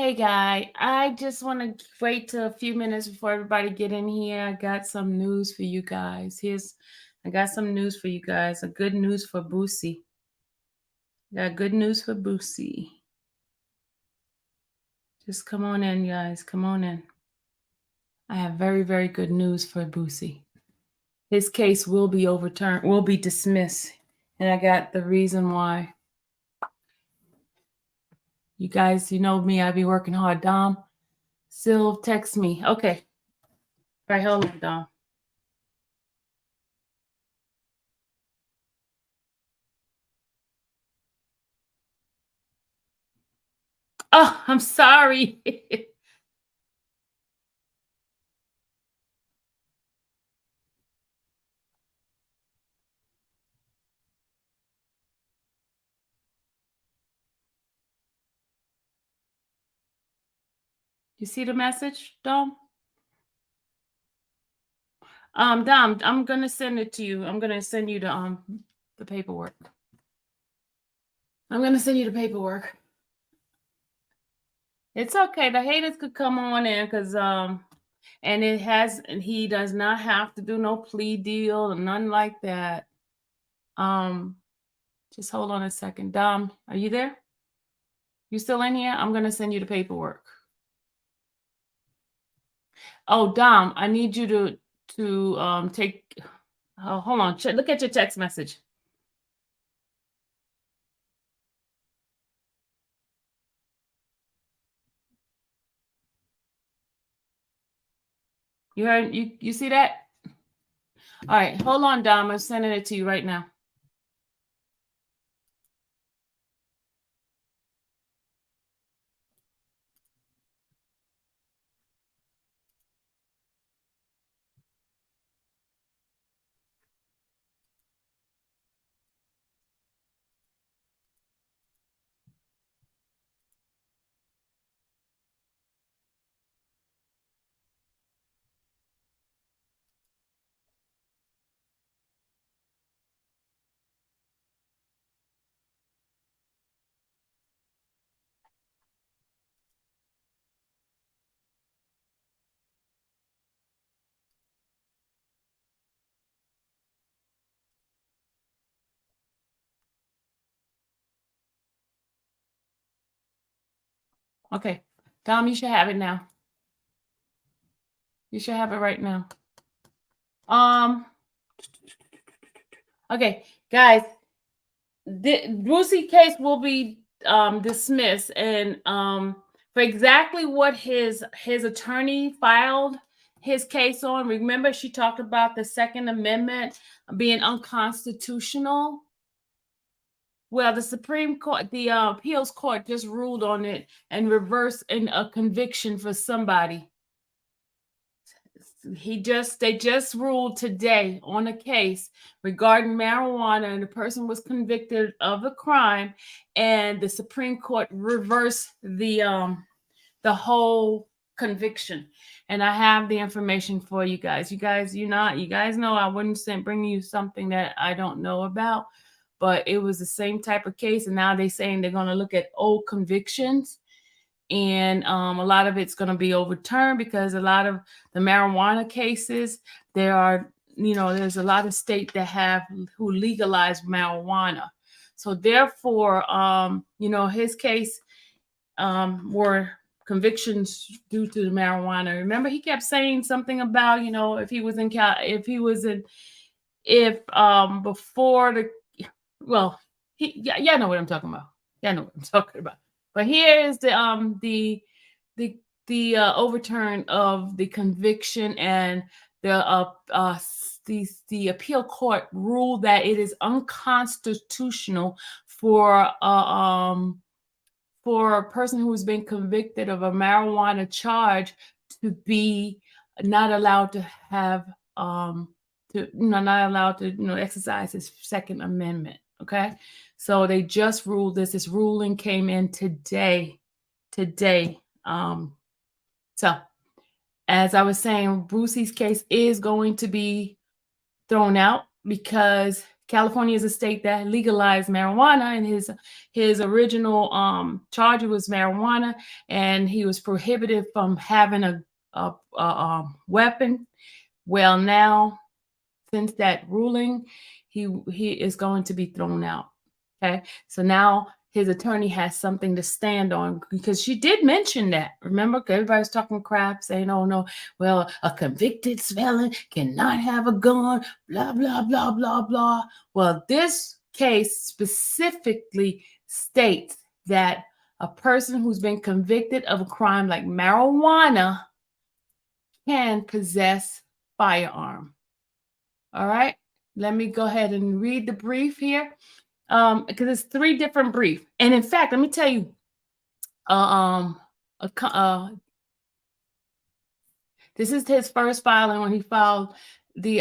Hey guy, I just want to wait till a few minutes before everybody get in here. I got some news for you guys. I got some news for you guys. A good news for Boosie. Got good news for Boosie. Just come on in, guys. Come on in. I have very, very good news for Boosie. His case will be overturned, will be dismissed, and I got the reason why. You guys, you know me. I be working hard. Dom, still text me. Okay. All right, hold on, Dom. Oh, I'm sorry. You see the message, Dom? Dom, I'm gonna send it to you. I'm gonna send you the paperwork. I'm gonna send you the paperwork. It's okay. The haters could come on in because and he does not have to do no plea deal or nothing like that. Um, just hold on a second. Dom, are you there? You still in here? I'm gonna send you the paperwork. Oh, Dom, I need you to take. Oh, hold on. Look at your text message. You heard? You see that? All right, hold on, Dom. I'm sending it to you right now. Okay, Dom, you should have it now. You should have it right now. Okay, guys, the Boosie case will be dismissed, and for exactly what his attorney filed his case on. Remember, she talked about the Second Amendment being unconstitutional. Well, the Supreme Court, the appeals court, just ruled on it and reversed a conviction for somebody. They just ruled today on a case regarding marijuana, and the person was convicted of a crime, and the Supreme Court reversed the whole conviction. And I have the information for you guys. You guys know I wouldn't bring you something that I don't know about, but it was the same type of case, and now they're saying they're going to look at old convictions, and a lot of it's going to be overturned because a lot of the marijuana cases, there's a lot of states that who legalize marijuana. So therefore, his case were convictions due to the marijuana. Remember, he kept saying something about, if he was in before the, well, yeah, know what I'm talking about. Yeah, I know what I'm talking about. But here is the overturn of the conviction, and the appeal court ruled that it is unconstitutional for a person who has been convicted of a marijuana charge to be not allowed to have not allowed to exercise his Second Amendment. Okay, so they just ruled this. This ruling came in today. So as I was saying, Boosie's case is going to be thrown out because California is a state that legalized marijuana, and his original charge was marijuana, and he was prohibited from having a weapon. Well, now since that ruling, he is going to be thrown out. Okay, so now his attorney has something to stand on because she did mention that. Remember, everybody's talking crap, saying, "Oh no, well, a convicted felon cannot have a gun." Blah blah blah blah blah. Well, this case specifically states that a person who's been convicted of a crime like marijuana can possess firearm. All right. Let me go ahead and read the brief here. Because it's three different briefs. And in fact, let me tell you, uh, um, this is his first filing when he filed the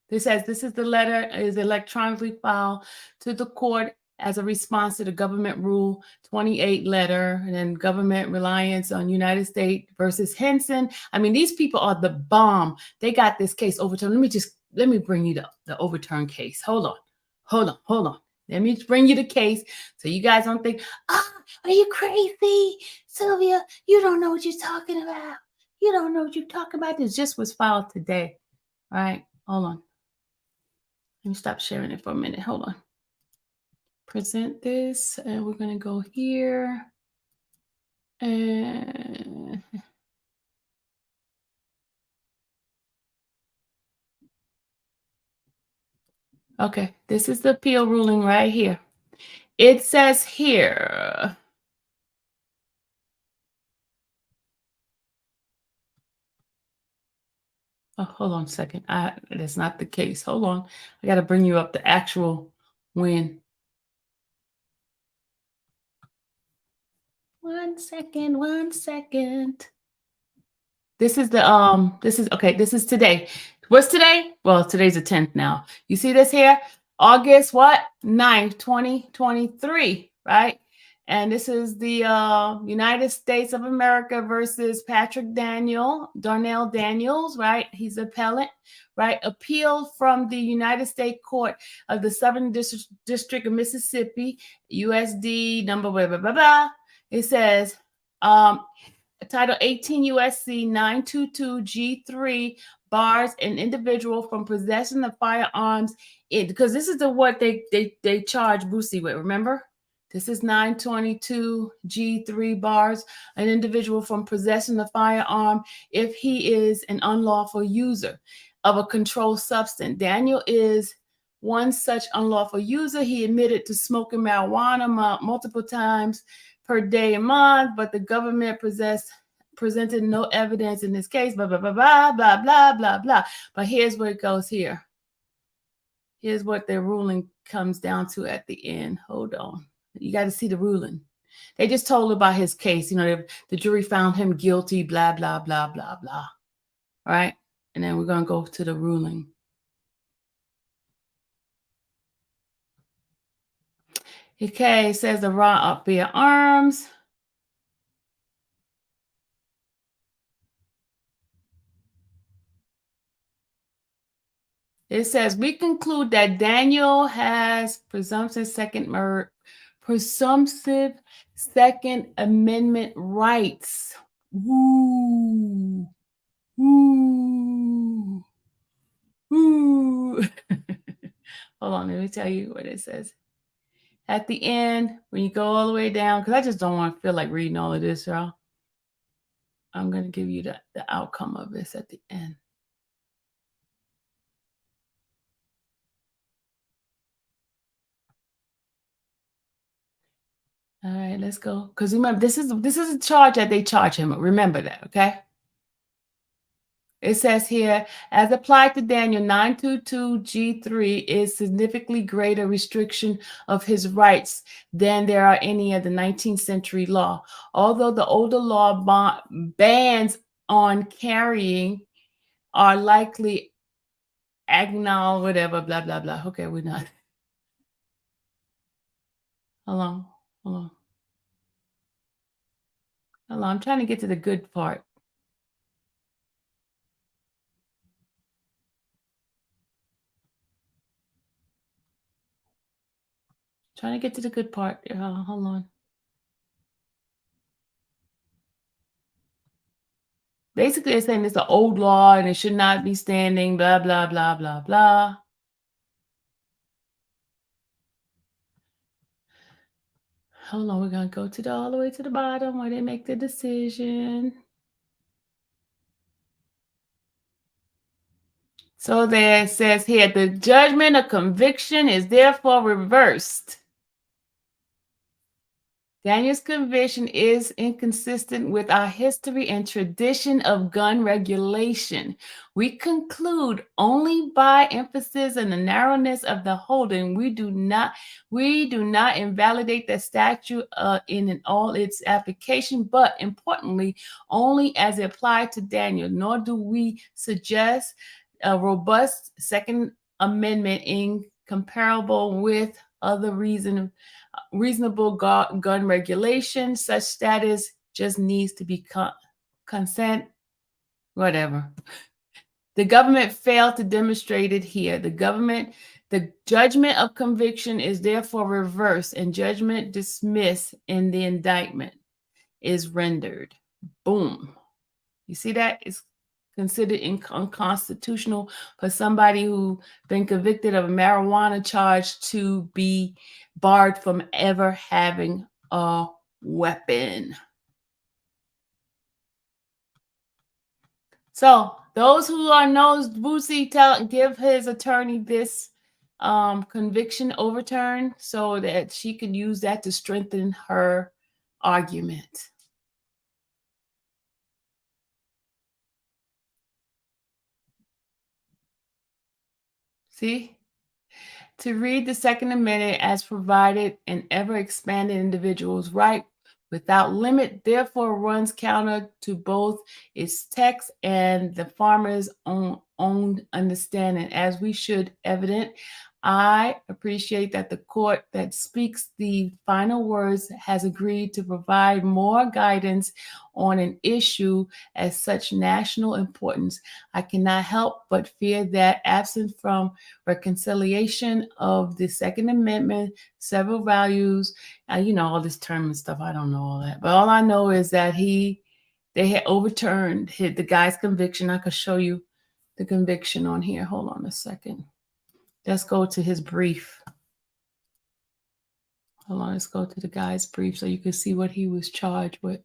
This says this is the letter is electronically filed to the court as a response to the government rule 28 letter and then government reliance on United States versus Henson. I mean, these people are the bomb. They got this case overturned. Let me bring you the overturned case. Hold on. Let me bring you the case so you guys don't think, are you crazy? Sylvia, you don't know what you're talking about. You don't know what you're talking about. This just was filed today. All right, hold on. Let me stop sharing it for a minute. Hold on. Present this, and we're going to go here. And okay, this is the appeal ruling right here. It says here. Oh, hold on a second. That's not the case. Hold on. I got to bring you up the actual win. 1 second, 1 second. This is this is today. What's today? Well, today's the 10th now. You see this here? August what? 9th, 2023, right? And this is the United States of America versus Darnell Daniels, right? He's appellant, right? Appeal from the United States Court of the Southern District of Mississippi, USD number blah, blah, blah, blah. It says, Title 18 USC 922 G3 bars an individual from possession of firearms because this is what they charge Boosie with. Remember, this is 922 G3 bars an individual from possession of firearm if he is an unlawful user of a controlled substance. Daniel is one such unlawful user. He admitted to smoking marijuana multiple times per day and month, but the government presented no evidence in this case, blah, blah, blah, blah, blah, blah, blah, blah. But here's where it goes here. Here's what their ruling comes down to at the end. Hold on. You got to see the ruling. They just told about his case. You know, the jury found him guilty, blah, blah, blah, blah, blah. All right. And then we're going to go to the ruling. Okay, it says the raw up bear arms. It says we conclude that Daniel has presumptive Second Amendment rights. Woo. Woo. Woo. Hold on, let me tell you what it says. At the end, when you go all the way down, because I just don't want to feel like reading all of this, y'all. I'm going to give you the outcome of this at the end. All right, let's go. Because remember, this is a charge that they charge him. Remember that, okay? It says here, as applied to Daniel 922 G3 is significantly greater restriction of his rights than there are any of the 19th century law. Although the older law bans on carrying are likely agnal, whatever, blah, blah, blah. Okay, we're not. Hold on. Hold on. I'm trying to get to the good part. trying to get to the good part. Hold on. Basically, it's saying it's an old law and it should not be standing, blah, blah, blah, blah, blah. Hold on, we're going to go to all the way to the bottom where they make the decision. So there it says here, the judgment of conviction is therefore reversed. Daniel's conviction is inconsistent with our history and tradition of gun regulation. We conclude only by emphasis on the narrowness of the holding. We do not invalidate the statute in all its application, but importantly, only as it applied to Daniel. Nor do we suggest a robust Second Amendment incomparable with other reasonable gun regulation. Such status just needs to be consent, whatever. The government failed to demonstrate it here. The judgment of conviction is therefore reversed, and judgment dismissed in the indictment is rendered. Boom. You see that? It's considered unconstitutional for somebody who been convicted of a marijuana charge to be barred from ever having a weapon. So those who are knows Boosie give his attorney this conviction overturned so that she could use that to strengthen her argument. See? To read the Second Amendment as provided an ever-expanding individual's right without limit, therefore runs counter to both its text and the farmer's own understanding, as we should evident. I appreciate that the court that speaks the final words has agreed to provide more guidance on an issue as such national importance. I cannot help but fear that absent from reconciliation of the Second Amendment, several values, all this term and stuff, I don't know all that. But all I know is that they had overturned the guy's conviction. I could show you the conviction on here. Hold on a second. Let's go to his brief. Hold on, let's go to the guy's brief so you can see what he was charged with.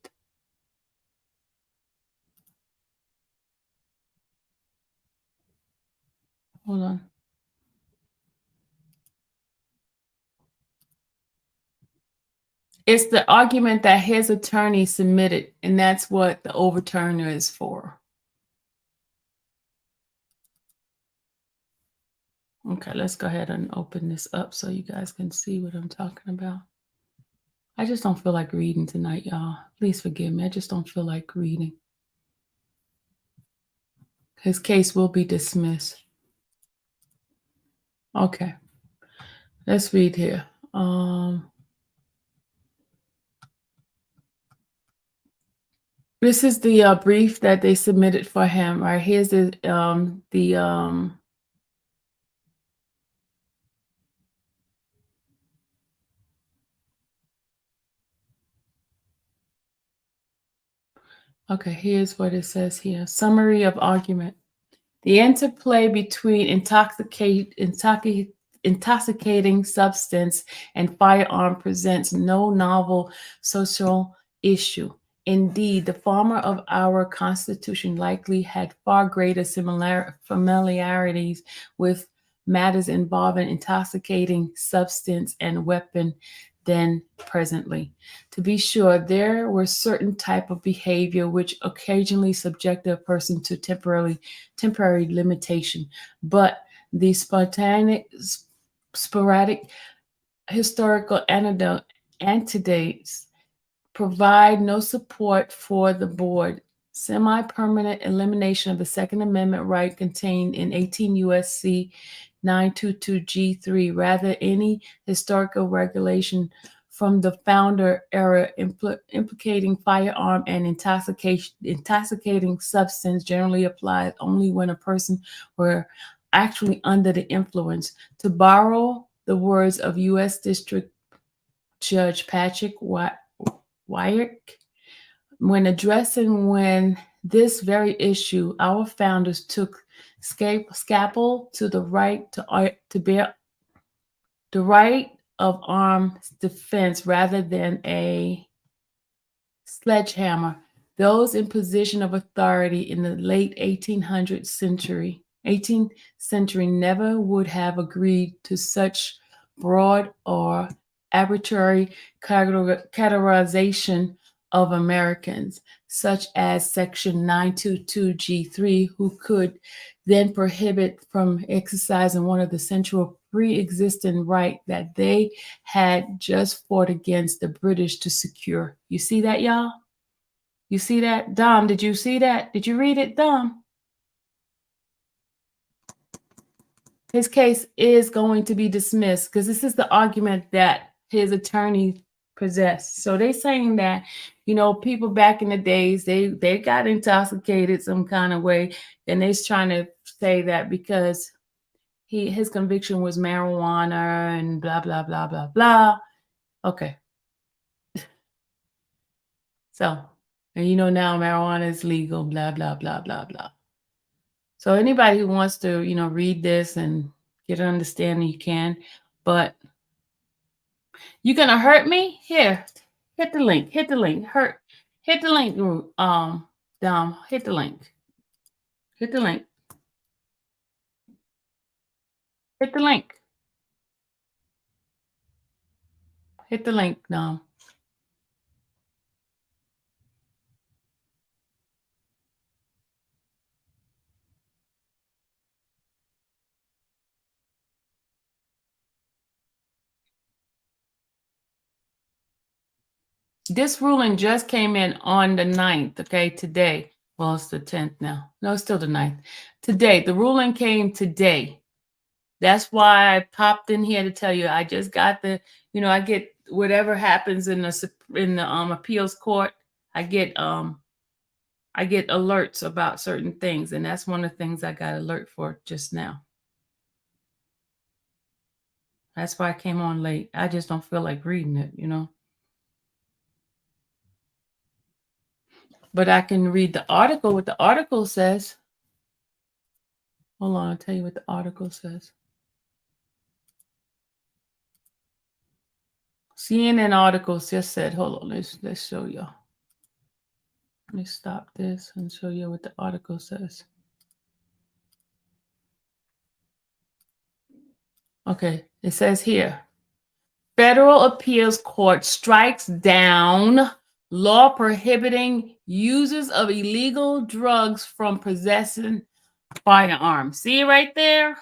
Hold on. It's the argument that his attorney submitted, and that's what the overturner is for. Okay, let's go ahead and open this up so you guys can see what I'm talking about. I just don't feel like reading tonight, y'all. Please forgive me. I just don't feel like reading. His case will be dismissed. Okay. Let's read here. This is the brief that they submitted for him. Right here's Okay, here's what it says here. Summary of argument. The interplay between intoxicating substance and firearm presents no novel social issue. Indeed, the former of our Constitution likely had far greater familiarities with matters involving intoxicating substance and weapon than presently. To be sure, there were certain type of behavior which occasionally subjected a person to temporary limitation, but the sporadic historical antidotes provide no support for the board. Semi-permanent elimination of the Second Amendment right contained in 18 U.S.C. 922 G3, rather any historical regulation from the founder era implicating firearm and intoxicating substance generally applies only when a person were actually under the influence. To borrow the words of U.S. District Judge Patrick Wyrick, when addressing when this very issue, our founders took scalpel to the right to bear the right of armed defense rather than a sledgehammer. Those in position of authority in the late 18th century never would have agreed to such broad or arbitrary categorization of Americans, such as Section 922G3, who could then prohibit from exercising one of the central pre-existing right that they had just fought against the British to secure. You see that, y'all? You see that? Dom, did you see that? Did you read it, Dom? His case is going to be dismissed because this is the argument that his attorney possessed. So they saying that, people back in the days, they got intoxicated some kind of way, and they're trying to say that because his conviction was marijuana and blah blah blah blah blah. Okay. So, and now marijuana is legal, blah blah blah blah blah. So anybody who wants to, read this and get an understanding, you can. But you're gonna hurt me? Here, hit the link. Hit the link. Hit the link. Dom. Hit the link. Hit the link. Hit the link. Hit the link, Dom. This ruling just came in on the 9th, okay, today. Well, it's the 10th now. No, it's still the 9th. Today, the ruling came today. That's why I popped in here to tell you I just got I get whatever happens in the appeals court. I get alerts about certain things, and that's one of the things I got alert for just now. That's why I came on late. I just don't feel like reading it, But I can read the article, what the article says. Hold on, I'll tell you what the article says. CNN articles just said, hold on, let's show y'all. Let me stop this and show you what the article says. Okay, it says here, Federal Appeals Court strikes down law prohibiting users of illegal drugs from possessing firearms. See right there?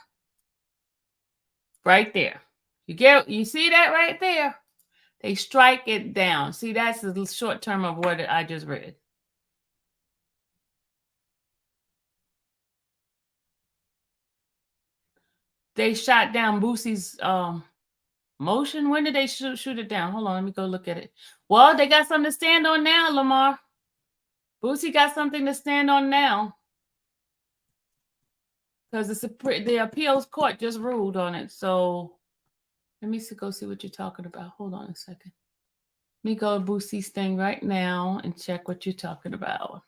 Right there. You see that right there? They strike it down. See, that's the short term of what I just read. They shot down Boosie's motion. When did they shoot it down? Hold on, let me go look at it. Well, they got something to stand on now, Lamar. Boosie got something to stand on now. Because the appeals court just ruled on it. So let me go see what you're talking about. Hold on a second. Let me go to Boosie's thing right now and check what you're talking about.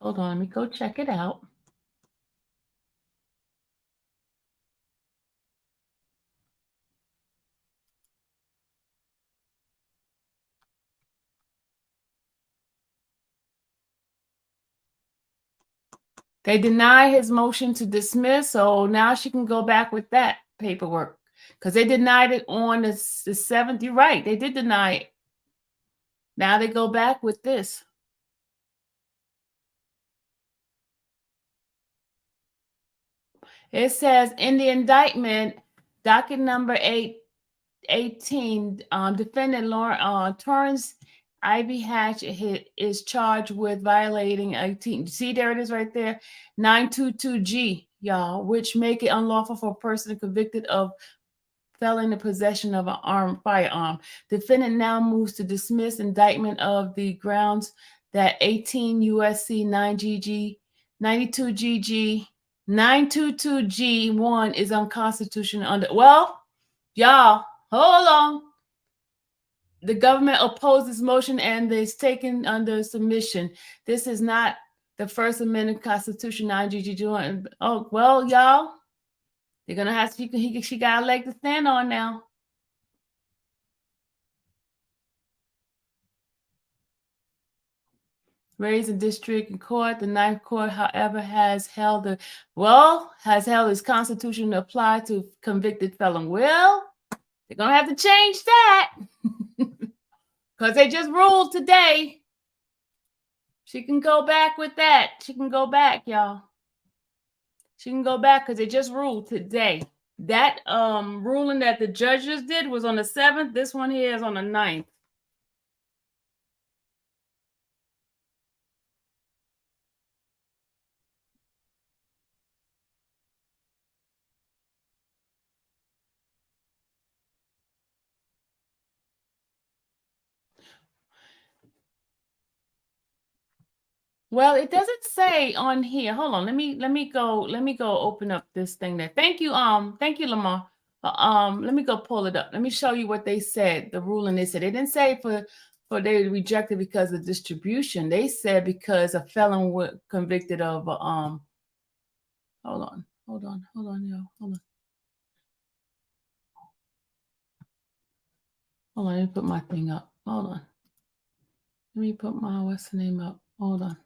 Hold on, let me go check it out. They deny his motion to dismiss, so now she can go back with that paperwork because they denied it on the 7th. You're right, they did deny it. Now they go back with this. It says in the indictment, docket number 18, defendant Torrance Ivy Hatch is charged with violating 18. See, there it is right there. 922G, y'all, which make it unlawful for a person convicted of felon in possession of an firearm. Defendant now moves to dismiss indictment of the grounds that 18 USC 92GG 922G1 is unconstitutional under. Well, y'all, hold on. The government opposes motion and is taken under submission. This is not the First Amendment Constitution 9GG1. Oh, well, y'all, they're going to have to, she got a leg to stand on now. Raised in district and court. The Ninth Court, however, has held its constitution to apply to convicted felon. Well, they're going to have to change that because they just ruled today. She can go back with that. She can go back, y'all. She can go back because they just ruled today. That ruling that the judges did was on the 7th. This one here is on the 9th. Well, it doesn't say on here. Hold on. Let me go open up this thing there. Thank you, Lamar. Let me go pull it up. Let me show you what they said. The ruling they said. They didn't say for they rejected because of distribution. They said because a felon was convicted of hold on, y'all. Hold on. Hold on, let me put my thing up. Hold on. Let me put my what's the name up. Hold on.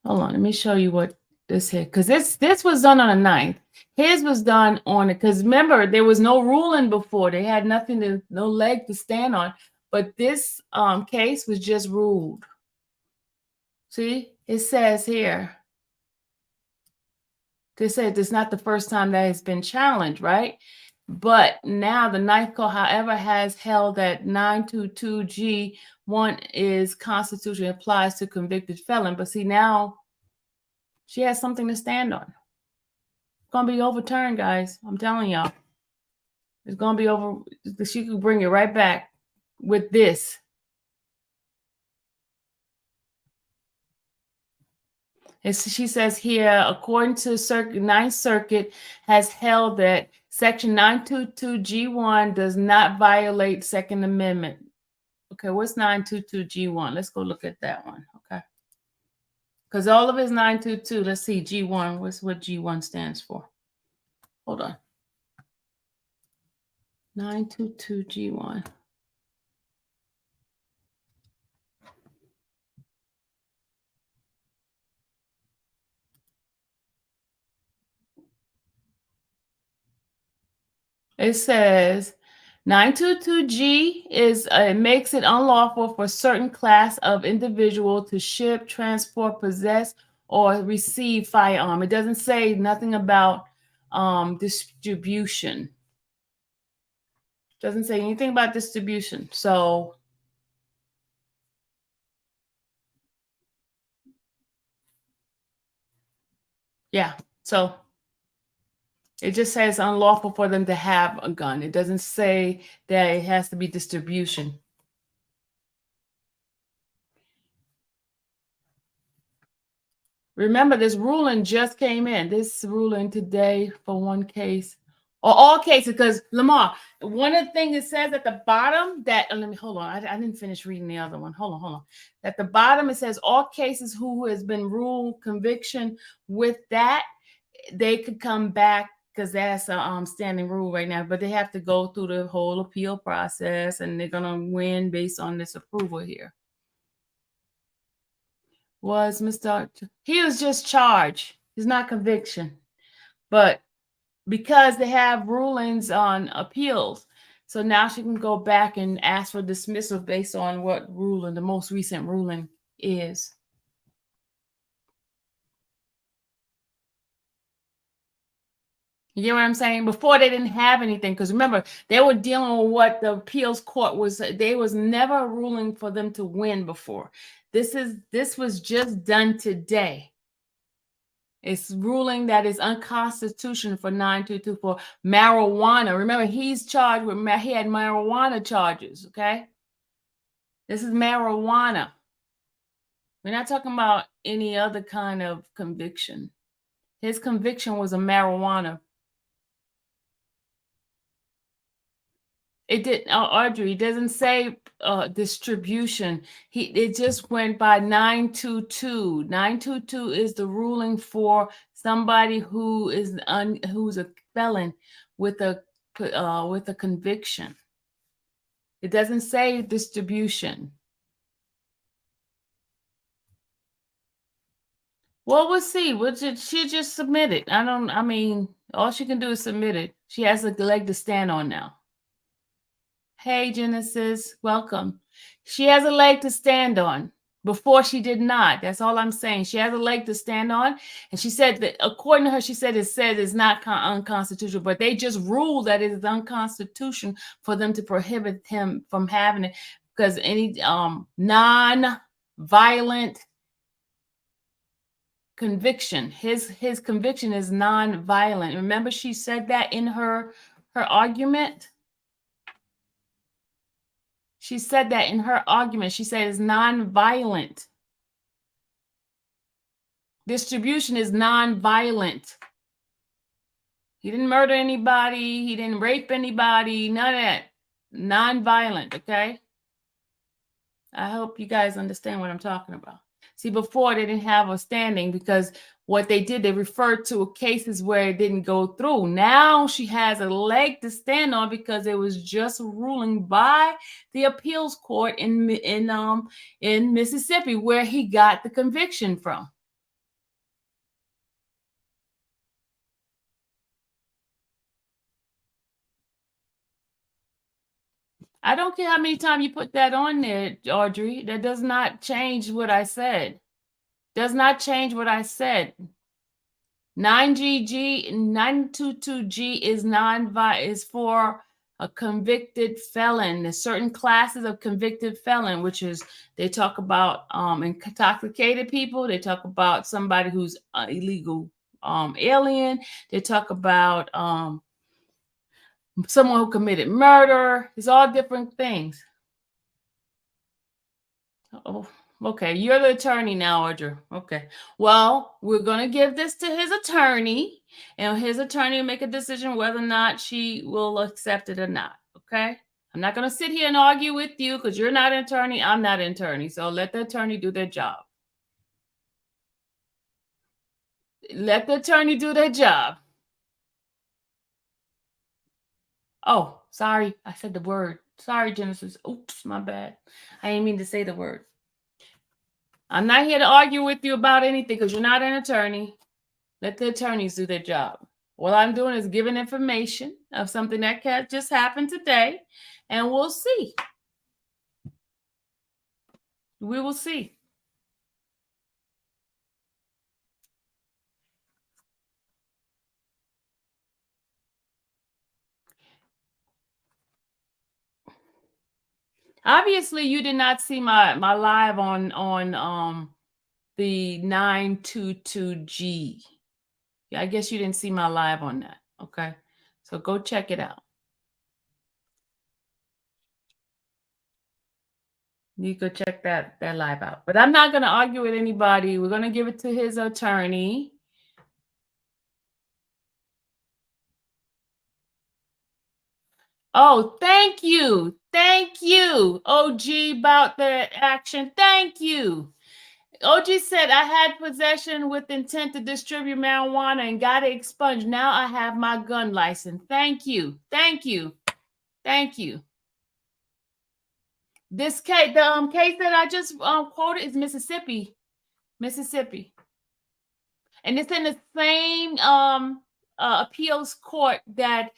Let me show you what this here, because this was done on the 9th. His was done on it, because remember, there was no ruling before. They had no leg to stand on. But this case was just ruled. See, it says here. They said it's not the first time that has been challenged, right? But now the Ninth Court, however, has held that 922G1 is constitutional, applies to convicted felon. But see, now she has something to stand on. It's going to be overturned, guys. I'm telling y'all. It's going to be over. She could bring it right back with this. She says here, according to Ninth Circuit, has held that Section 922G1 does not violate Second Amendment. Okay, what's 922G1? Let's go look at that one. Okay. Because all of it is 922. Let's see, G1. What's what G1 stands for? Hold on. 922G1. It says 922G is it makes it unlawful for certain class of individual to ship, transport, possess, or receive firearm. It doesn't say nothing about distribution. Doesn't say anything about distribution. So yeah, so it just says unlawful for them to have a gun. It doesn't say that it has to be distribution. Remember, this ruling just came in. This ruling today for one case, or all cases, because Lamar, one of the things it says at the bottom that, let me, hold on, I didn't finish reading the other one. Hold on. At the bottom, it says all cases who has been ruled conviction with that, they could come back, because that's a standing rule right now, but they have to go through the whole appeal process, and they're going to win based on this approval here. Was Mr. He was just charged. He's not conviction. But because they have rulings on appeals, so now she can go back and ask for dismissal based on what ruling, the most recent ruling is. You get what I'm saying? Before they didn't have anything, because remember, they were dealing with what the appeals court was. There was never a ruling for them to win before. This was just done today. It's ruling that is unconstitutional for 922 for marijuana. Remember, he's charged with he had marijuana charges. Okay, this is marijuana. We're not talking about any other kind of conviction. His conviction was a marijuana. It did, Audrey. It doesn't say distribution. It just went by 922. 922 is the ruling for somebody who's a felon with a conviction. It doesn't say distribution. Well, we'll see. She just submit it. I mean, all she can do is submit it. She has a leg to stand on now. Hey, Genesis, welcome. She has a leg to stand on. Before she did not. That's all I'm saying. She has a leg to stand on. And she said that, according to her, she said it's not unconstitutional, but they just ruled that it is unconstitutional for them to prohibit him from having it because any non-violent conviction, his conviction is non-violent. Remember, she said that in her argument. She said that in her argument. She said it's non-violent. Distribution is non-violent. He didn't murder anybody. He didn't rape anybody. None of that. Non-violent, okay? I hope you guys understand what I'm talking about. See, before they didn't have a standing because what they did, they referred to cases where it didn't go through. Now she has a leg to stand on because it was just a ruling by the appeals court in Mississippi where he got the conviction from. I don't care how many times you put that on there, Audrey. That does not change what I said. Does not change what I said. 922G is for a convicted felon. There's certain classes of convicted felon, which is they talk about intoxicated people. They talk about somebody who's illegal alien. They talk about someone who committed murder. It's all different things. Oh, okay. You're the attorney now, Audrey. Okay. Well, we're going to give this to his attorney, and his attorney will make a decision whether or not she will accept it or not. Okay. I'm not going to sit here and argue with you because you're not an attorney. I'm not an attorney. So let the attorney do their job. Let the attorney do their job. Oh, sorry. I said the word. Sorry, Genesis. Oops, my bad. I didn't mean to say the word. I'm not here to argue with you about anything because you're not an attorney. Let the attorneys do their job. What I'm doing is giving information of something that just happened today, and we'll see. We will see. Obviously, you did not see my live on the 922G. I guess you didn't see my live on that. Okay. So go check it out. You could check that live out. But I'm not going to argue with anybody. We're going to give it to his attorney. Oh, thank you. Thank you, OG, about the action. Thank you. OG said, I had possession with intent to distribute marijuana and got it expunged. Now I have my gun license. Thank you. Thank you. Thank you. This case, the case that I just quoted is Mississippi. Mississippi. And it's in the same appeals court that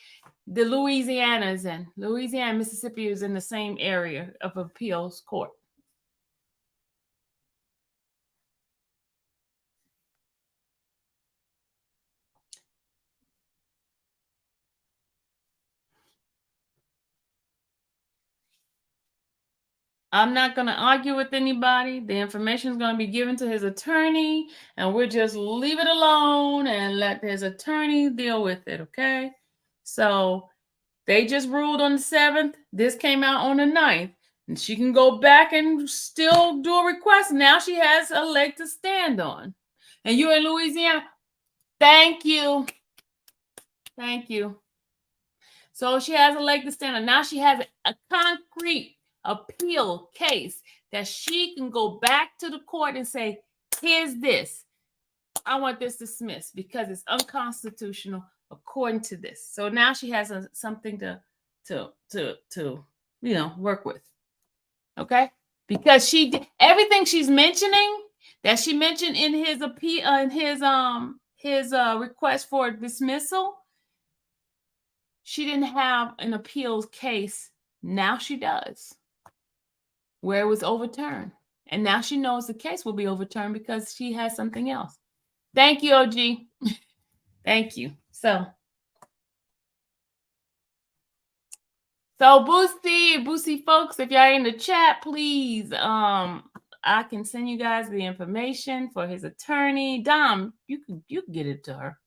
the Louisiana is in. Louisiana, Mississippi is in the same area of appeals court. I'm not going to argue with anybody. The information is going to be given to his attorney, and we'll just leave it alone and let his attorney deal with it, okay? So they just ruled on the 7th. This came out on the 9th. And she can go back and still do a request. Now she has a leg to stand on. And you're in Louisiana. Thank you. Thank you. So she has a leg to stand on. Now she has a concrete appeal case that she can go back to the court and say, here's this. I want this dismissed because it's unconstitutional according to this. So now she has something to work with. Okay? Because she did everything she's mentioning that she mentioned in his appeal in his request for dismissal. She didn't have an appeals case. Now she does, where it was overturned. And now she knows the case will be overturned because she has something else. Thank you, OG. Thank you. So Boosie folks, if y'all in the chat, please, I can send you guys the information for his attorney. Dom, you can get it to her.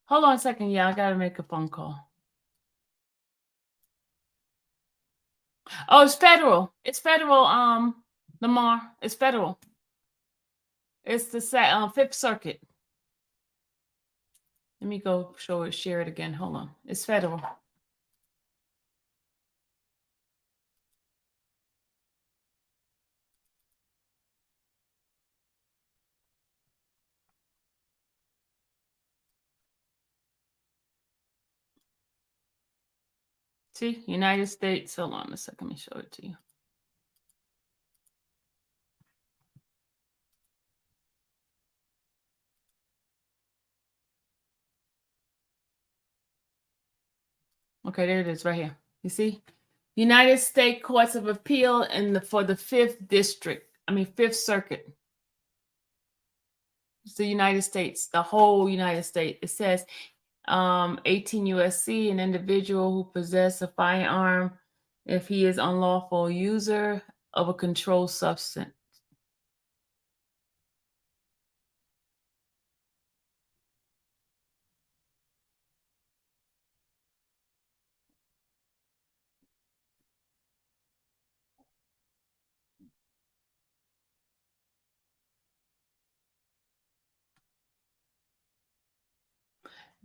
Hold on a second, y'all. I gotta make a phone call. Oh, it's federal. It's federal, Lamar. It's federal. It's the Fifth Circuit. Let me go share it again. Hold on. It's federal. See, United States. Hold on a second. Let me show it to you. Okay, there it is right here. You see? United States Courts of Appeal for the Fifth Circuit. It's the United States, the whole United States. It says 18 USC, an individual who possesses a firearm if he is unlawful user of a controlled substance.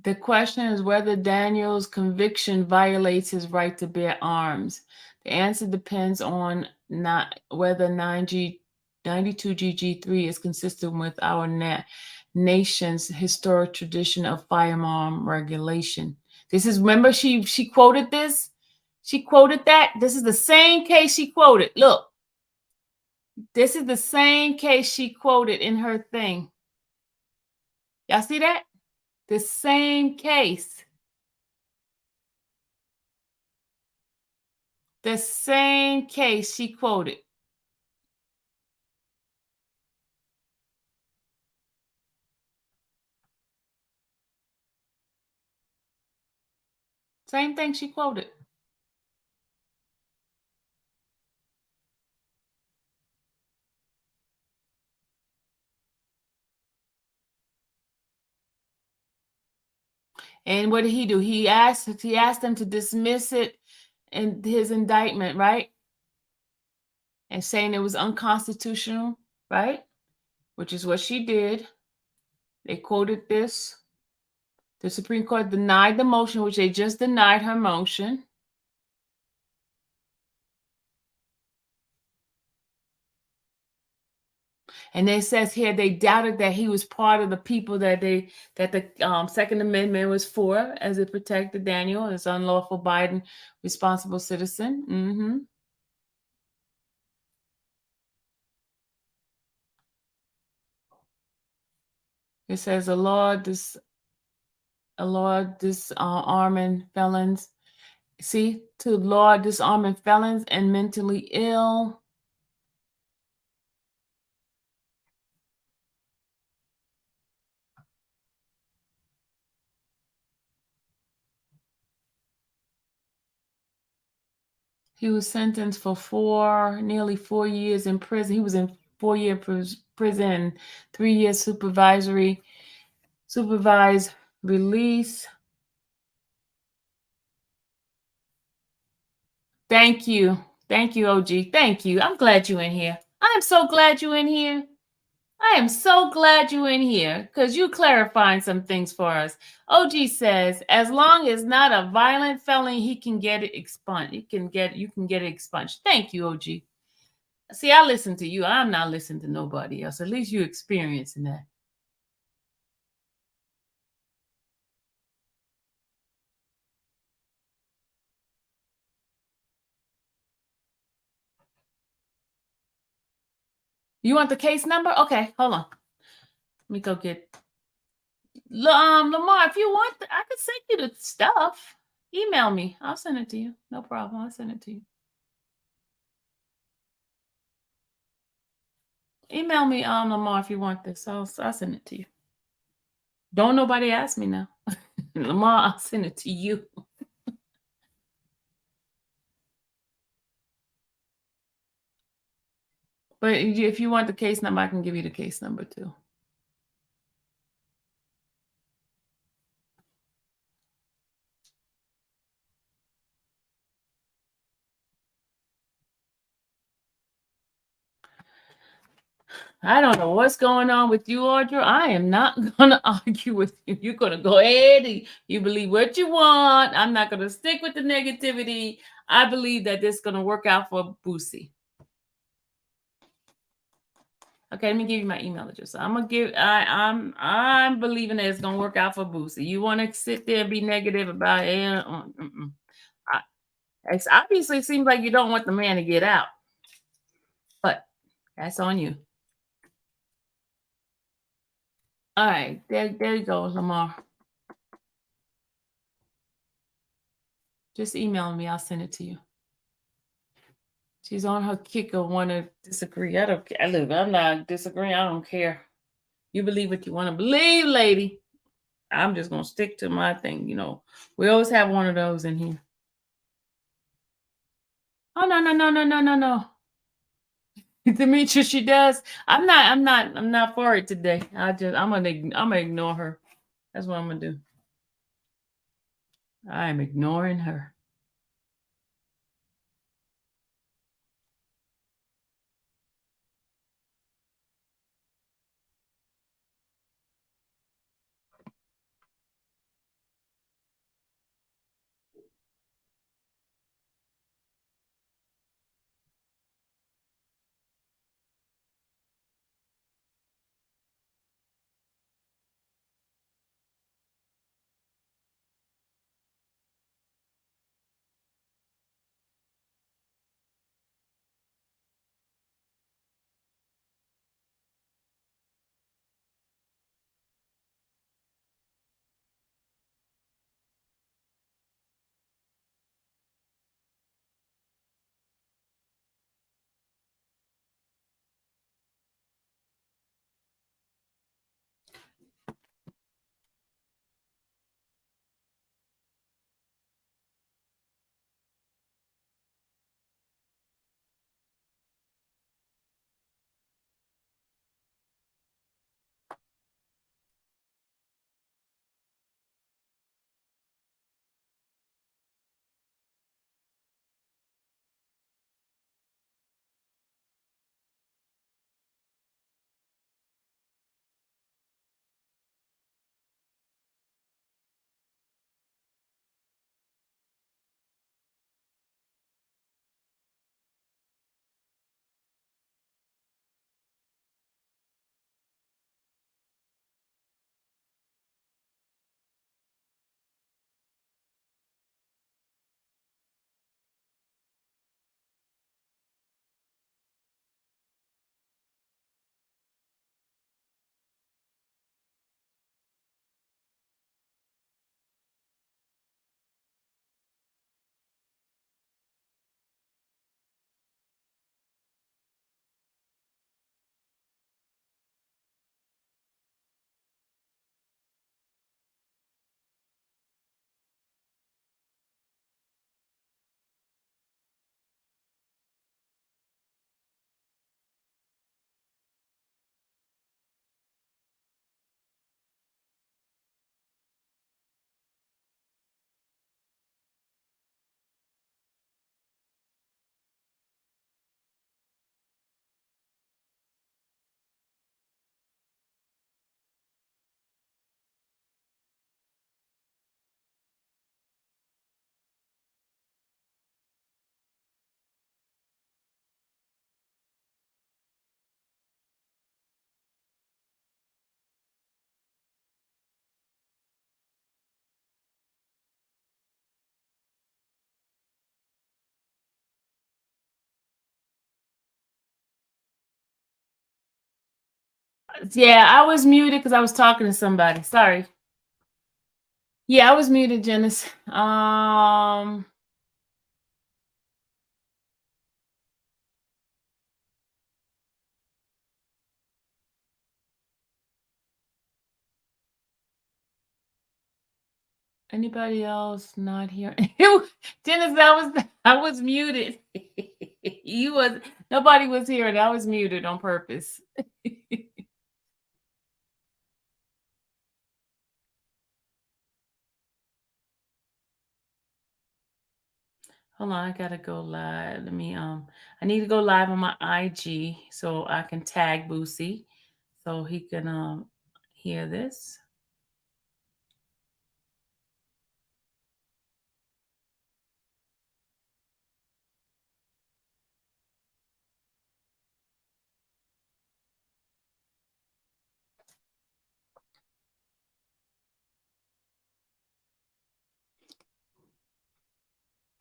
The question is whether Daniel's conviction violates his right to bear arms. The answer depends on whether 92GG3 is consistent with our nation's historic tradition of firearm regulation. Remember she quoted this? She quoted that. This is the same case she quoted. Look, this is the same case she quoted in her thing. Y'all see that? The same case. The same case she quoted. Same thing she quoted. And what did he do? He asked them to dismiss it in his indictment, right? And saying it was unconstitutional, right? Which is what she did. They quoted this. The Supreme Court denied the motion, which they just denied her motion. And it says here they doubted that he was part of the people that the Second Amendment was for, as it protected Daniel as unlawful Biden responsible citizen. Mm-hmm. It says a law disarming felons. See, to law disarming felons and mentally ill. He was sentenced for nearly 4 years in prison. He was in 4-year prison, 3-year supervised release. Thank you. Thank you, OG. Thank you. I'm glad you're in here. I'm so glad you're in here. I am so glad you're in here because you clarifying some things for us. OG says, as long as not a violent felony, he can get it expunged. You can get it expunged. Thank you, OG. See, I listen to you. I'm not listening to nobody else. At least you experiencing that. You want the case number? Okay, hold on. Let me go get Lamar. If you want, I could send you the stuff. Email me. I'll send it to you. No problem. I'll send it to you. Email me, Lamar, if you want this. I'll send it to you. Don't nobody ask me now. Lamar, I'll send it to you. But if you want the case number, I can give you the case number too. I don't know what's going on with you, Audra. I am not going to argue with you. You're going to go ahead and you believe what you want. I'm not going to stick with the negativity. I believe that this is going to work out for Boosie. Okay, let me give you my email address. I'm believing that it's gonna work out for Boosie. You want to sit there and be negative about it? It obviously seems like you don't want the man to get out, but that's on you. All right, there you go, Lamar. Just email me. I'll send it to you. She's on her kick of want to disagree. I don't care. Look, I'm not disagreeing. I don't care. You believe what you want to believe, lady. I'm just gonna stick to my thing. We always have one of those in here. Oh no. Demetrius, she does. I'm not for it today. I'm gonna ignore her. That's what I'm gonna do. I am ignoring her. Yeah, I was muted because I was talking to somebody. Sorry. Yeah, I was muted, Janice. Anybody else not here? Janice, I was muted. You was Nobody was here, and I was muted on purpose. Hold on, I gotta go live. I need to go live on my IG so I can tag Boosie so he can hear this.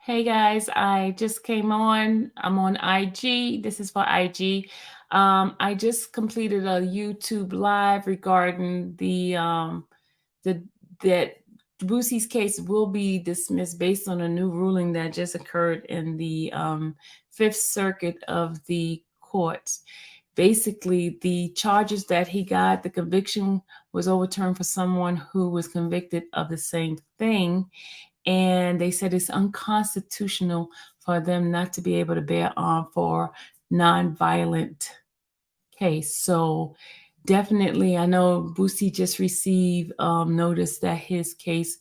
Hey guys, I just came on. I'm on IG. This is for IG. I just completed a YouTube live regarding the that Boosie's case will be dismissed based on a new ruling that just occurred in the Fifth Circuit of the courts. Basically, the charges that he got, the conviction was overturned for someone who was convicted of the same thing, and they said it's unconstitutional for them not to be able to bear arm for nonviolent case. So definitely, I know Boosie just received notice that his case,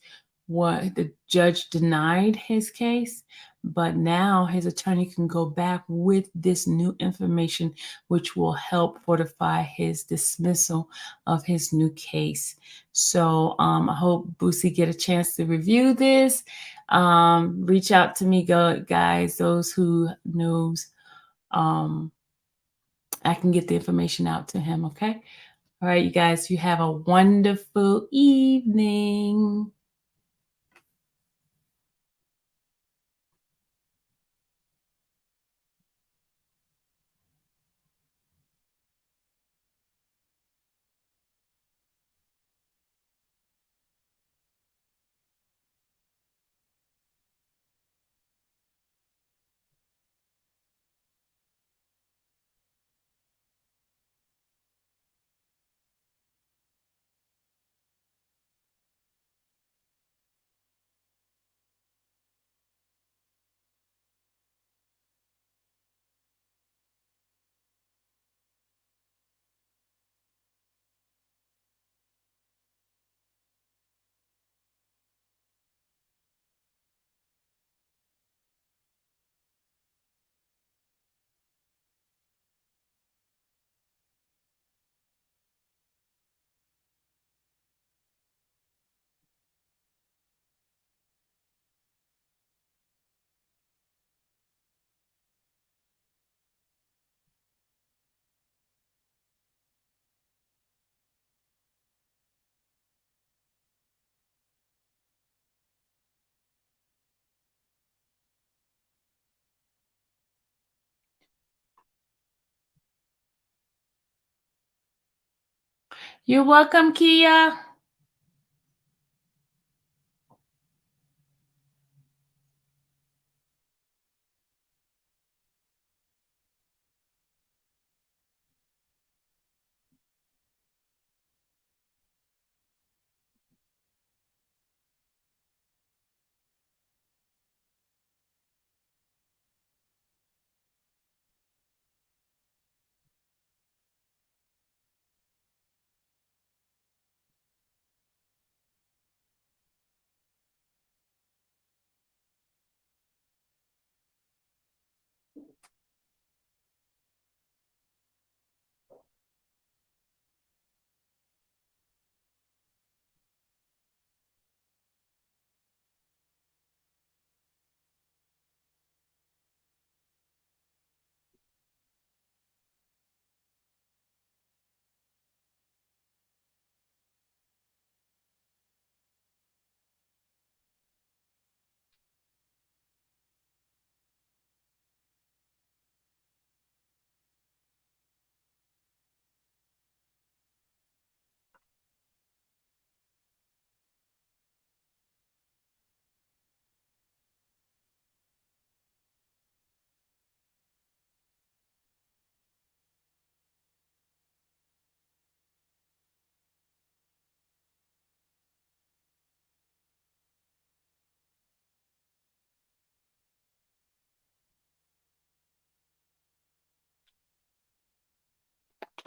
what the judge denied his case, but now his attorney can go back with this new information, which will help fortify his dismissal of his new case. So I hope Boosie get a chance to review this. Reach out to me, guys. Those who knows. Um, I can get the information out to him. Okay. All right, you guys, you have a wonderful evening. You're welcome, Kia.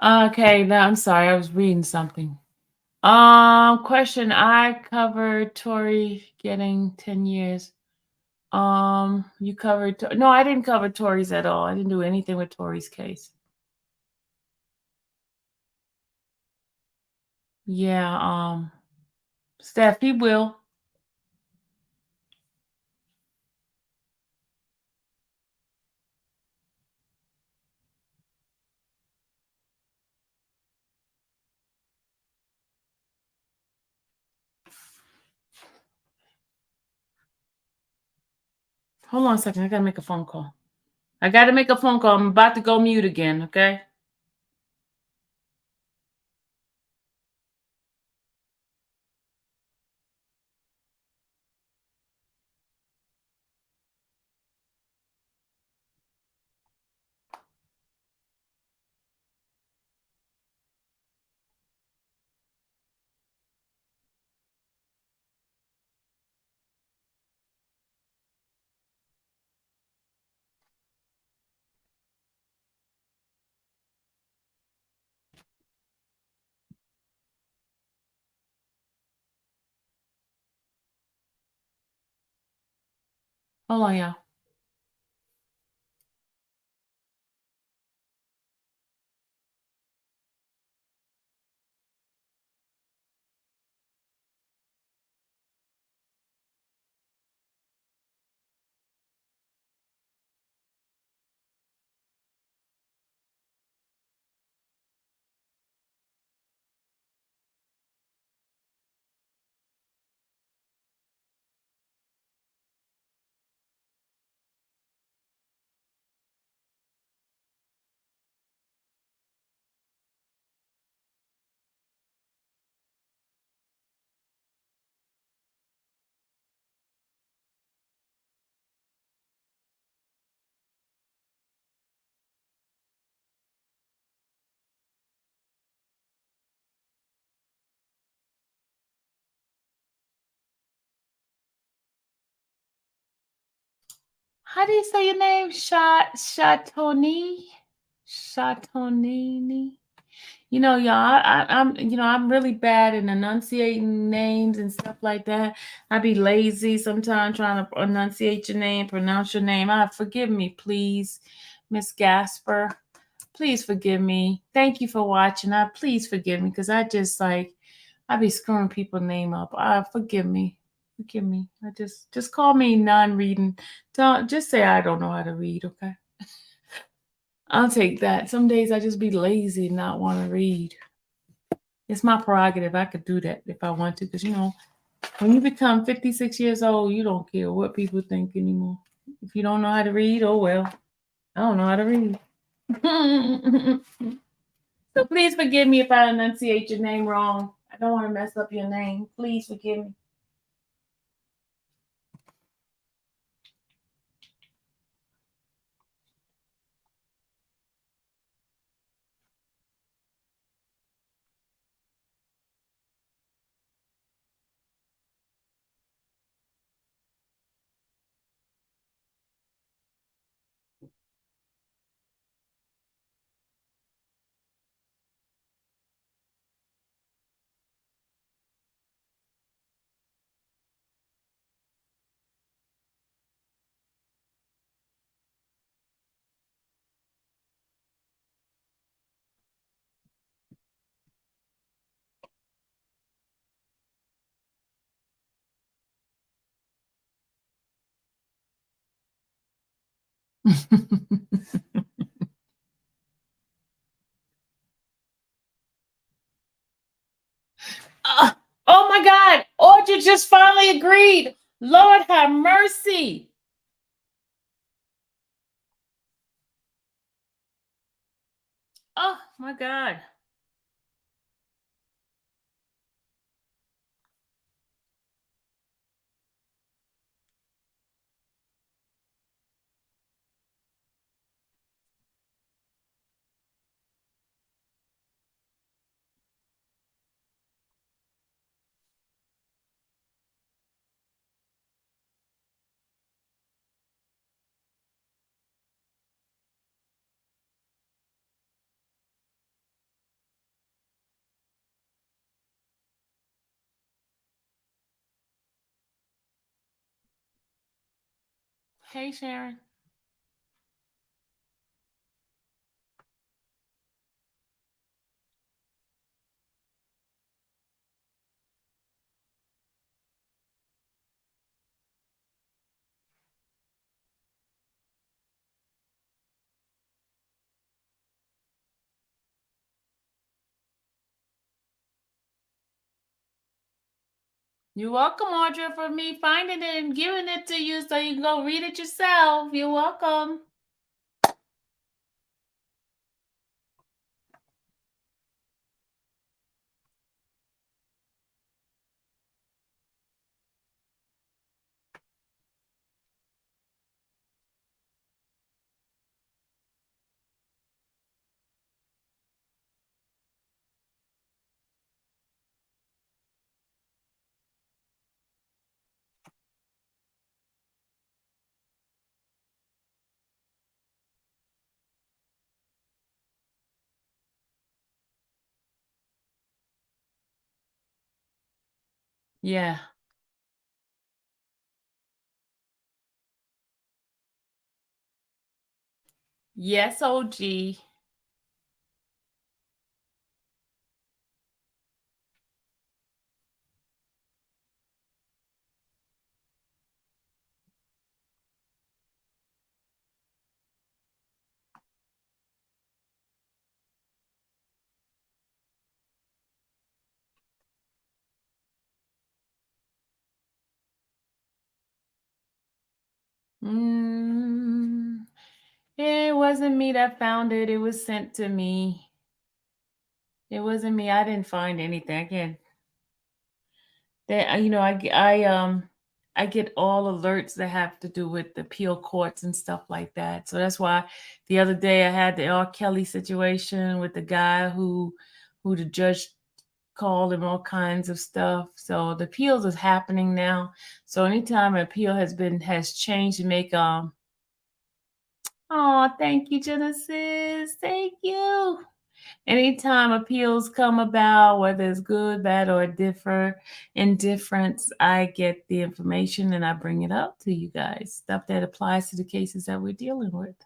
Okay, now I'm sorry, I was reading something. Question. I covered Tory getting 10 years. You covered no, I didn't cover Tory's at all. I didn't do anything with Tory's case. Yeah, Steph, he will. Hold on a second. I gotta make a phone call. I gotta make a phone call. I'm about to go mute again, okay? Hold on, y'all. How do you say your name? Chatonini? Y'all, I'm really bad in enunciating names and stuff like that. I be lazy sometimes trying to enunciate your name, pronounce your name. Forgive me, please, Miss Gasper. Please forgive me. Thank you for watching. Please forgive me because I just I be screwing people's name up. Forgive me. Forgive me. I just call me non-reading. Don't just say I don't know how to read, okay? I'll take that. Some days I just be lazy and not want to read. It's my prerogative. I could do that if I want to, because when you become 56 years old, you don't care what people think anymore. If you don't know how to read, oh well. I don't know how to read. So please forgive me if I enunciate your name wrong. I don't want to mess up your name. Please forgive me. Uh, oh my God. Audrey just finally agreed. Lord have mercy. Oh my God. Hey, Sharon. You're welcome, Audra, for me finding it and giving it to you so you can go read it yourself. You're welcome. Yeah. Yes, OG. Mm, it wasn't me that found it. It was sent to me. It wasn't me. I didn't find anything. Again, that I get all alerts that have to do with the appeal courts and stuff like that. So that's why the other day I had the R. Kelly situation with the guy who the judge called him all kinds of stuff. So the appeals is happening now. So anytime an appeal has changed to make oh, thank you, Genesis. Thank you. Anytime appeals come about, whether it's good, bad, or indifference, I get the information and I bring it up to you guys. Stuff that applies to the cases that we're dealing with.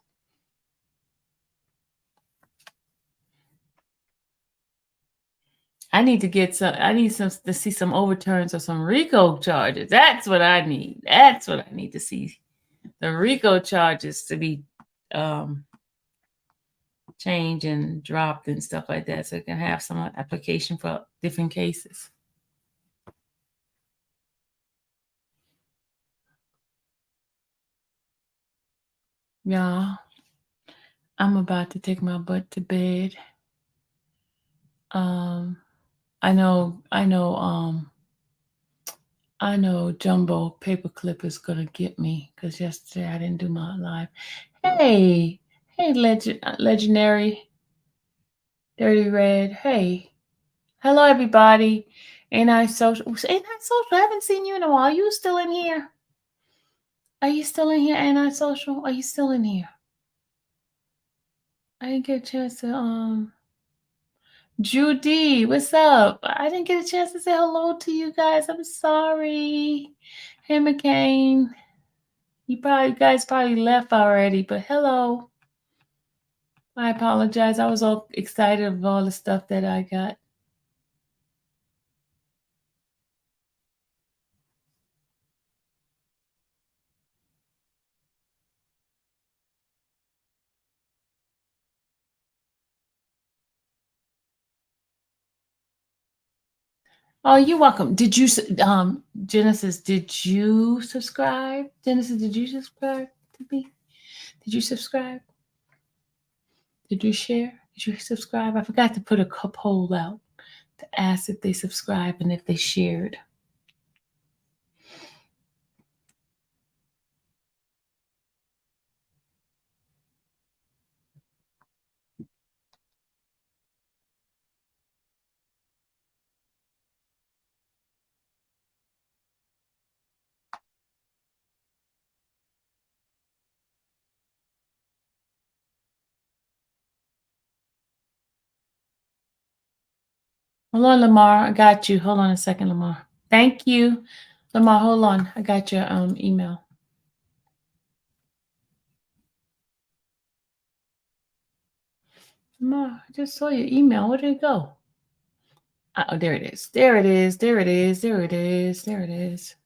I need some to see some overturns or some RICO charges. That's what I need. That's what I need to see. The RICO charges to be um changed and dropped and stuff like that, so it can have some application for different cases. Yeah, I'm about to take my butt to bed. Um, I know Jumbo Paperclip is gonna get me because yesterday I didn't do my live. Hey, hey, legendary Dirty Red. Hey, hello everybody. Ain't I social? Ain't I social? I haven't seen you in a while. Are you still in here? Are you still in here? Ain't I social? Are you still in here? I didn't get a chance to Judy, what's up? I didn't get a chance to say hello to you guys. I'm sorry. Hey McCain. You guys probably left already, but hello. I apologize. I was all excited of all the stuff that I got. Oh, you're welcome. Genesis, did you subscribe? Genesis, did you subscribe to me? Did you subscribe? Did you share? Did you subscribe? I forgot to put a poll out to ask if they subscribed and if they shared. Hold on, Lamar. I got you. Hold on a second, Lamar. Thank you. Lamar, hold on. I got your email. Lamar, I just saw your email. Where did it go? Oh, there it is. There it is. There it is. There it is. There it is.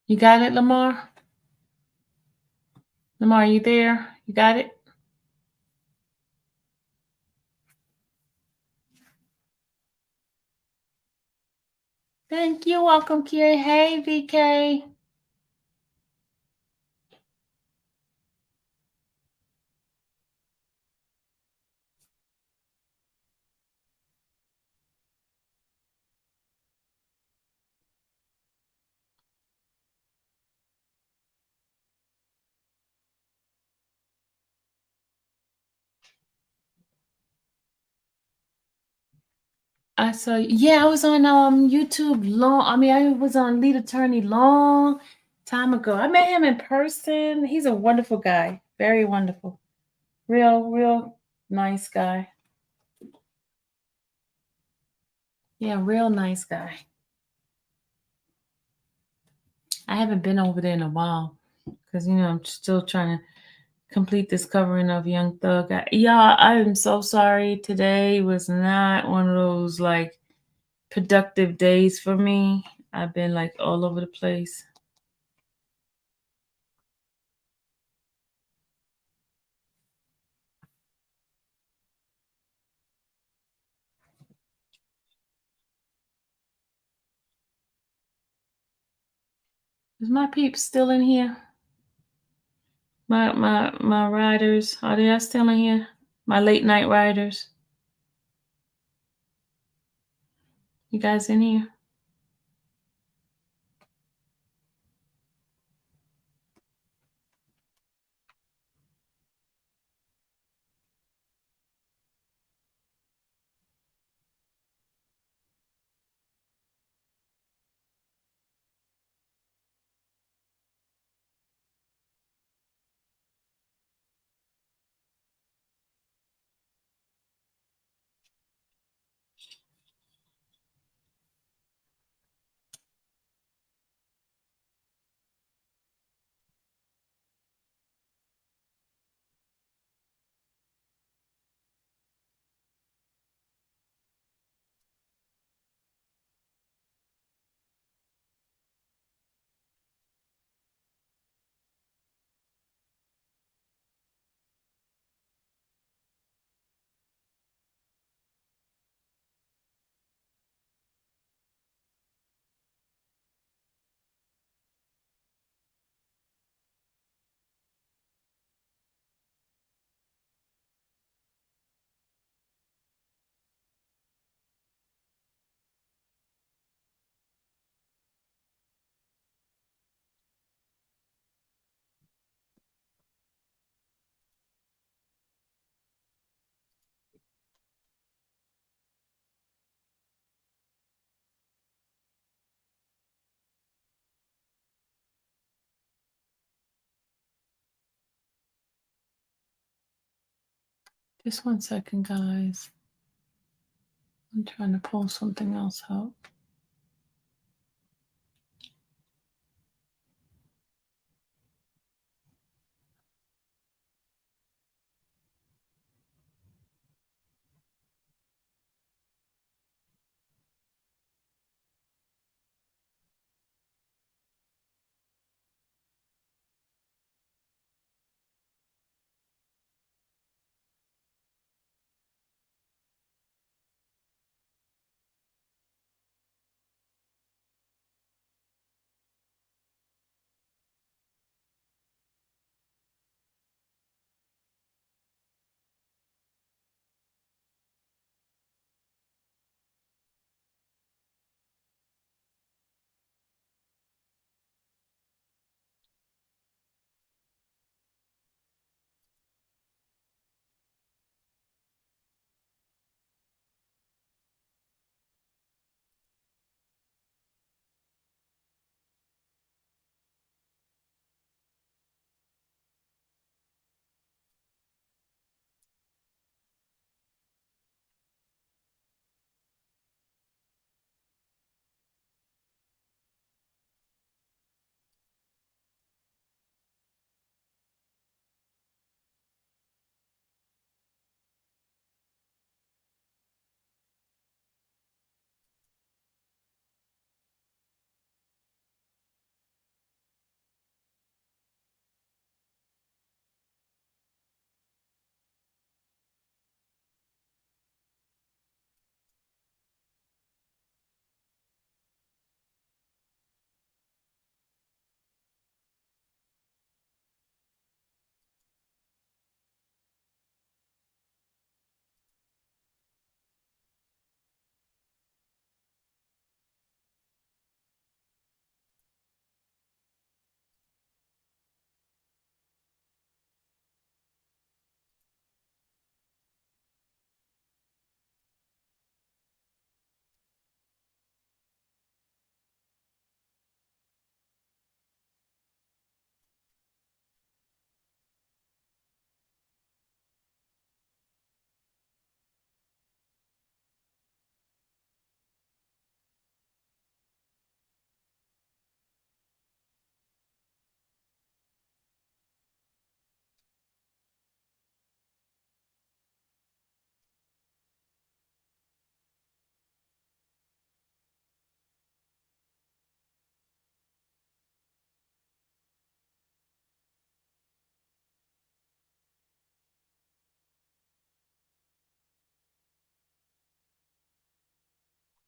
You got it, Lamar? Lamar, are you there? You got it? Thank you. Welcome, Kiri. Hey, VK. I saw you. Yeah, I was on YouTube long. I mean, I was on Lead Attorney long time ago. I met him in person. He's a wonderful guy. Very wonderful. Real nice guy. Yeah, real nice guy. I haven't been over there in a while because I'm still trying to complete this covering of Young Thug. Yeah, I am so sorry. Today was not one of those like productive days for me. I've been like all over the place. Is my peeps still in here? My riders, are they still in here? My late night riders. You guys in here? Just 1 second, guys. I'm trying to pull something else out.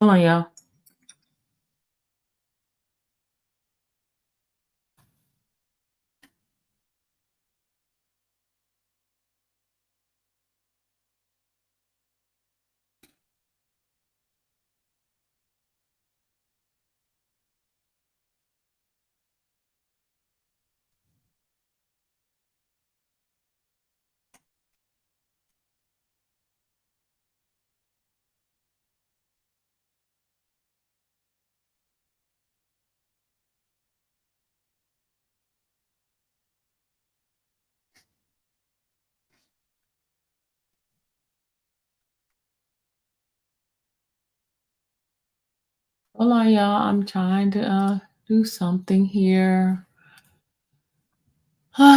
Hold on, y'all. Hold on, y'all. I'm trying to do something here. Hold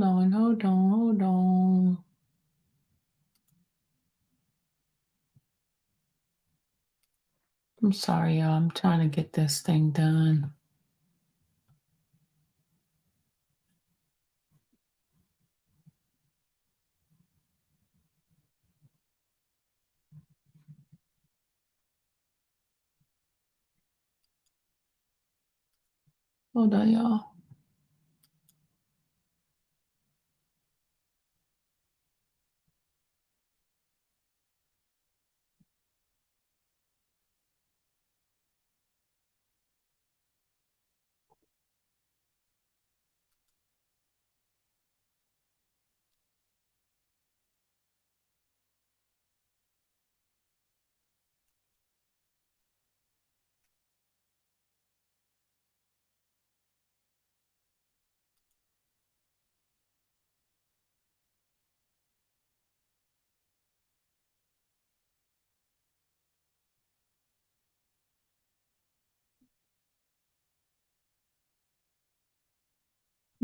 on, hold on, hold on. I'm sorry, y'all. I'm trying to get this thing done. Hold on, y'all.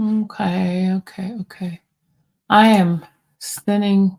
Okay, okay, okay. I am sending.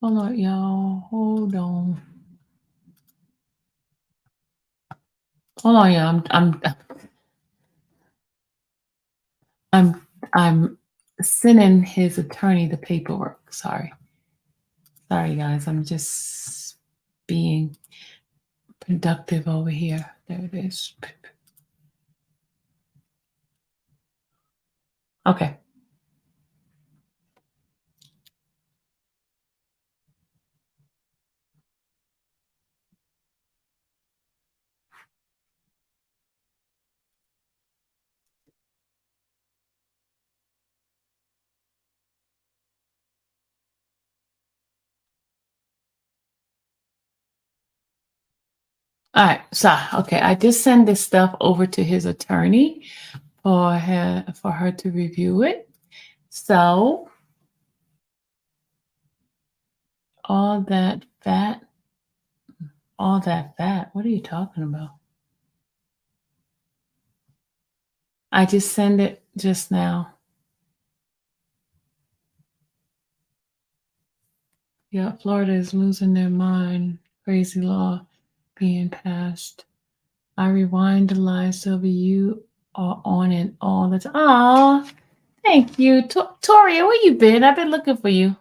Hold on, y'all. Hold on. Hold on, y'all. I'm I'm sending his attorney the paperwork. Sorry, guys. I'm just being productive over here. There it is. Okay. All right. So, okay, I just send this stuff over to his attorney for her to review it. So, all that fat, all that fat. What are you talking about? I just send it just now. Yeah, Florida is losing their mind. Crazy law being passed. I rewind the live, Sylvia. You are on it all the time. Aw, thank you. Toria, where you been? I've been looking for you.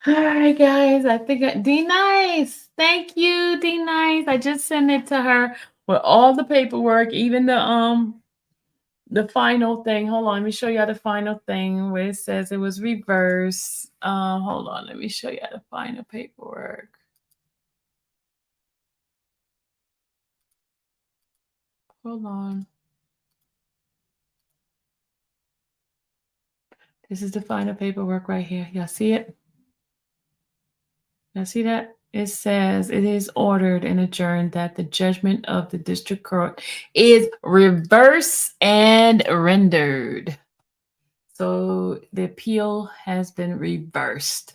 All right, guys. I think D Nice. Thank you, D Nice. I just sent it to her with all the paperwork, even the final thing. Hold on, let me show you the final thing where it says it was reverse. Hold on, let me show you the final paperwork. Hold on. This is the final paperwork right here. Y'all see it? Y'all see that? It says it is ordered and adjourned that the judgment of the district court is reversed and rendered. So the appeal has been reversed.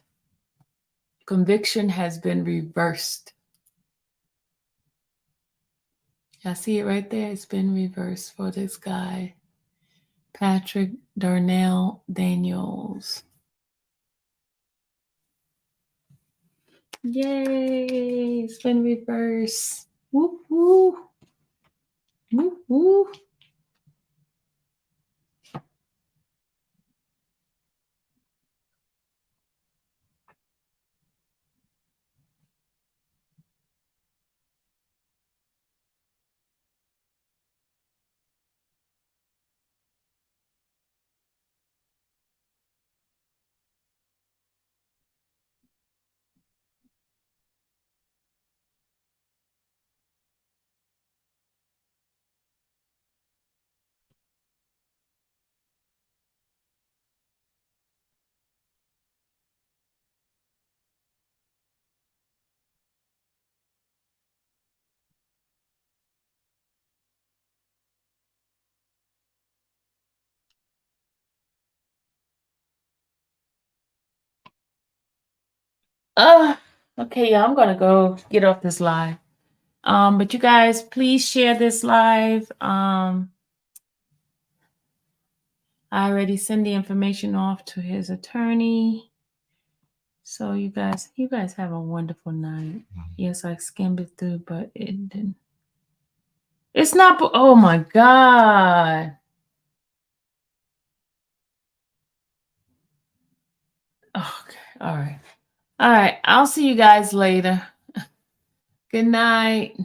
Conviction has been reversed. Y'all see it right there? It's been reversed for this guy, Patrick Darnell Daniels. Yay! It's been reversed. Woo woo. Woo woo. Uh, okay, yeah, I'm gonna go get off this live. But you guys, please share this live. I already sent the information off to his attorney. So you guys have a wonderful night. Yes, I skimmed it through, but it didn't. It's not. Oh my God. Okay. All right. All right. I'll see you guys later. Good night.